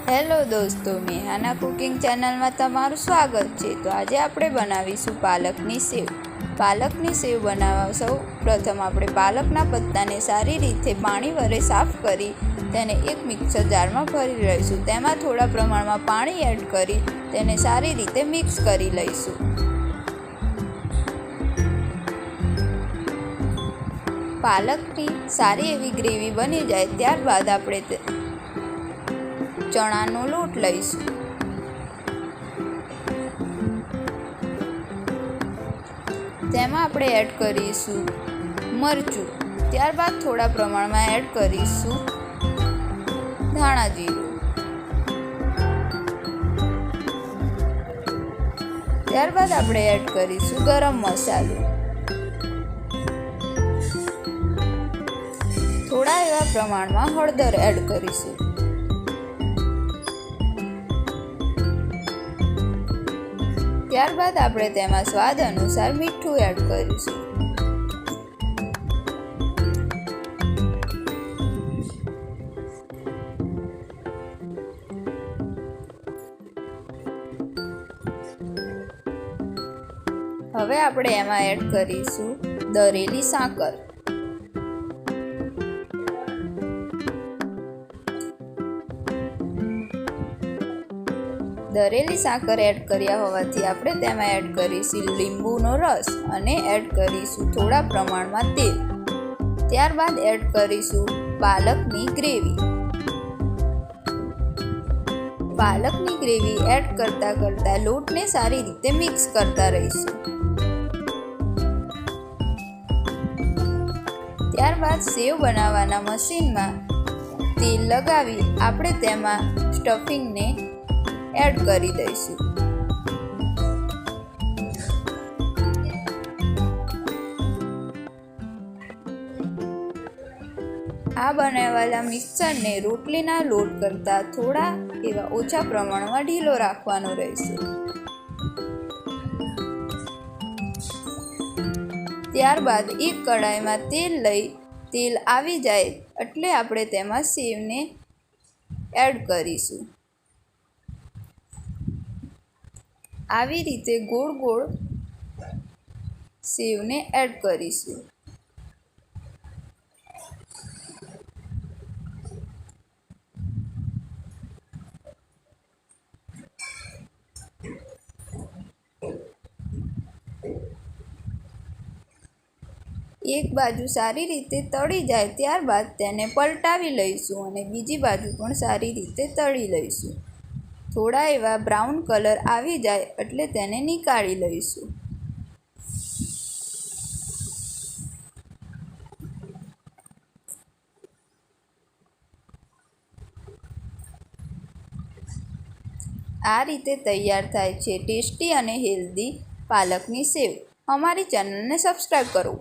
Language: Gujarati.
હેલો દોસ્તો, મેહાના કુકિંગ ચેનલમાં તમારું સ્વાગત છે। તો આજે આપણે બનાવીશું પાલકની સેવ। પાલકની સેવ બનાવવા સૌ પ્રથમ આપણે પાલકના પત્તાને સારી રીતે પાણી વડે સાફ કરી તેને એક મિક્સર જારમાં ભરી લઈશું। તેમાં થોડા પ્રમાણમાં પાણી એડ કરી તેને સારી રીતે મિક્સ કરી લઈશું। પાલકની સારી એવી ગ્રેવી બની જાય ત્યારબાદ આપણે ચણાનો લોટ લઈશું। તેમાં આપણે એડ કરીશું મરચું, ત્યારબાદ થોડા પ્રમાણમાં એડ કરીશું ધાણા જીરું, ત્યારબાદ આપણે એડ કરીશું ગરમ મસાલો, થોડા એવા પ્રમાણમાં હળદર એડ કરીશું। ત્યારબાદ આપણે તેમાં સ્વાદ અનુસાર મીઠું એડ કરીશું। હવે આપણે એમાં એડ કરીશું દળેલી સાકર, દળેલી સાકર એડ કર્યા હોવાથી આપણે તેમાં એડ કરીશું લીંબુનો રસ અને એડ કરીશું થોડા પ્રમાણમાં તેલ। ત્યારબાદ એડ કરીશું પાલકની ગ્રેવી। પાલકની ગ્રેવી એડ કરતા લોટને સારી રીતે મિક્સ કરતા રહીશું। ત્યારબાદ સેવ બનાવવાના મશીનમાં તેલ લગાવી આપણે તેમાં સ્ટફિંગને એડ કરી દઈશું। આ બનાવેલા મિક્સરને રોટલીના લોટ કરતાં થોડા એવા ઓછા પ્રમાણમાં ઢીલો રાખવાનો રહેશે। ત્યારબાદ એક કડાઈમાં તેલ આવી જાય એટલે આપણે તેમાં સેવને એડ કરીશું। આવી રીતે ગોળ ગોળ સેવને એડ કરીશું। એક બાજુ સારી રીતે તળી જાય ત્યારબાદ તેને પલટાવી લઈશું અને બીજી બાજુ પણ સારી રીતે તળી લઈશું। થોડા એવા બ્રાઉન કલર આવી જાય એટલે તેને નીકાળી લઈશું। આ રીતે તૈયાર થાય છે ટેસ્ટી અને હેલ્ધી પાલકની સેવ। અમારી ચેનલને સબસ્ક્રાઈબ કરો।